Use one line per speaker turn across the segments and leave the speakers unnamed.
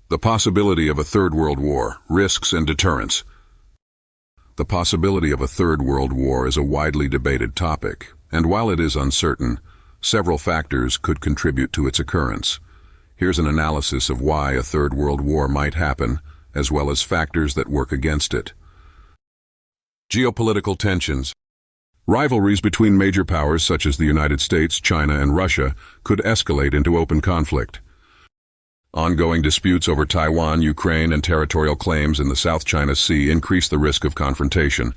The possibility of a Third World War, risks and deterrents. The possibility of a Third World War is a widely debated topic, and while it is uncertain, several factors could contribute to its occurrence. Here's an analysis of why a Third World War might happen, as well as factors that work against it. Geopolitical tensions. Rivalries between major powers such as the United States, China, and Russia could escalate into open conflict. Ongoing disputes over Taiwan, Ukraine, and territorial claims in the South China Sea increase the risk of confrontation.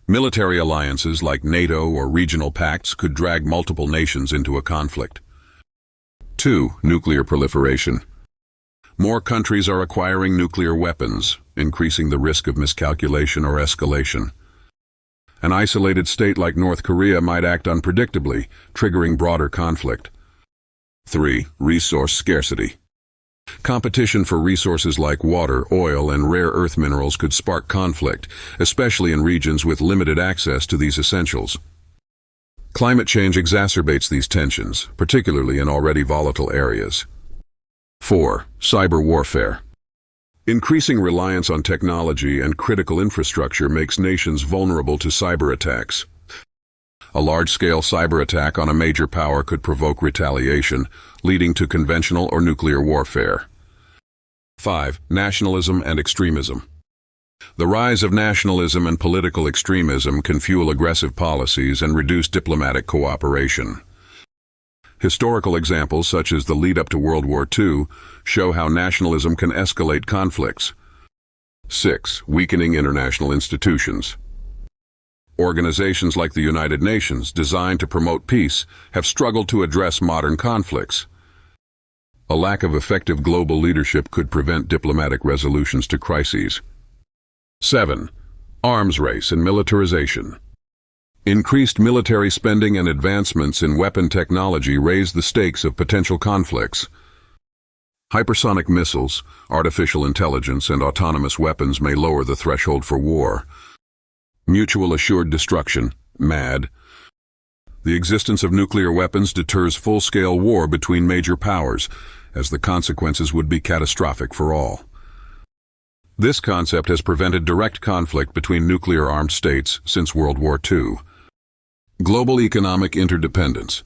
Military alliances like NATO or regional pacts could drag multiple nations into a conflict. 2. Nuclear proliferation. More countries are acquiring nuclear weapons, increasing the risk of miscalculation or escalation. An isolated state like North Korea might act unpredictably, triggering broader conflict. 3. Resource scarcity. Competition for resources like water, oil, and rare earth minerals could spark conflict, especially in regions with limited access to these essentials. Climate change exacerbates these tensions, particularly in already volatile areas. 4. Cyber warfare. Increasing reliance on technology and critical infrastructure makes nations vulnerable to cyber attacks. A large-scale cyber attack on a major power could provoke retaliation, leading to conventional or nuclear warfare. 5. Nationalism and extremism. The rise of nationalism and political extremism can fuel aggressive policies and reduce diplomatic cooperation. Historical examples such as the lead-up to World War II show how nationalism can escalate conflicts. 6. Weakening international institutions. Organizations like the United Nations, designed to promote peace, have struggled to address modern conflicts. A lack of effective global leadership could prevent diplomatic resolutions to crises. 7. Arms race and militarization. Increased military spending and advancements in weapon technology raise the stakes of potential conflicts. Hypersonic missiles, artificial intelligence, and autonomous weapons may lower the threshold for war. Mutual assured destruction, MAD. The existence of nuclear weapons deters full-scale war between major powers, as the consequences would be catastrophic for all. This concept has prevented direct conflict between nuclear-armed states since World War II. Global economic interdependence.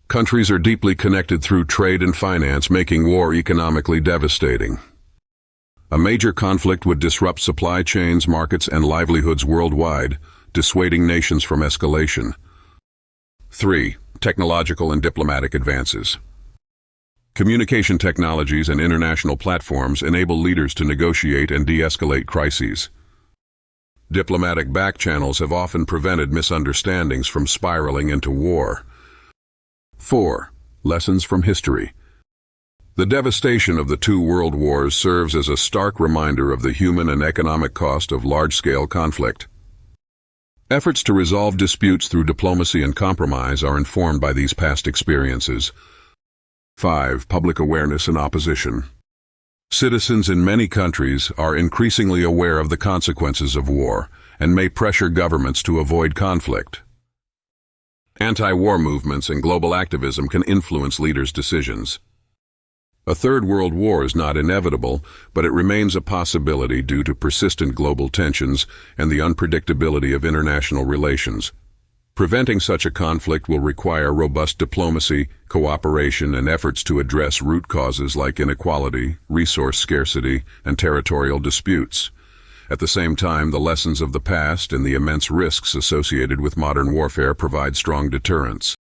Countries are deeply connected through trade and finance, making war economically devastating. A major conflict would disrupt supply chains, markets, and livelihoods worldwide, dissuading nations from escalation. 3. Technological and diplomatic advances. Communication technologies and international platforms enable leaders to negotiate and de-escalate crises. Diplomatic back channels have often prevented misunderstandings from spiraling into war. 4. Lessons from history. The devastation of the two world wars serves as a stark reminder of the human and economic cost of large-scale conflict. Efforts to resolve disputes through diplomacy and compromise are informed by these past experiences. 5. Public awareness and opposition. Citizens in many countries are increasingly aware of the consequences of war and may pressure governments to avoid conflict. Anti-war movements and global activism can influence leaders' decisions. A third world war is not inevitable, but it remains a possibility due to persistent global tensions and the unpredictability of international relations. Preventing such a conflict will require robust diplomacy, cooperation, and efforts to address root causes like inequality, resource scarcity, and territorial disputes. At the same time, the lessons of the past and the immense risks associated with modern warfare provide strong deterrents.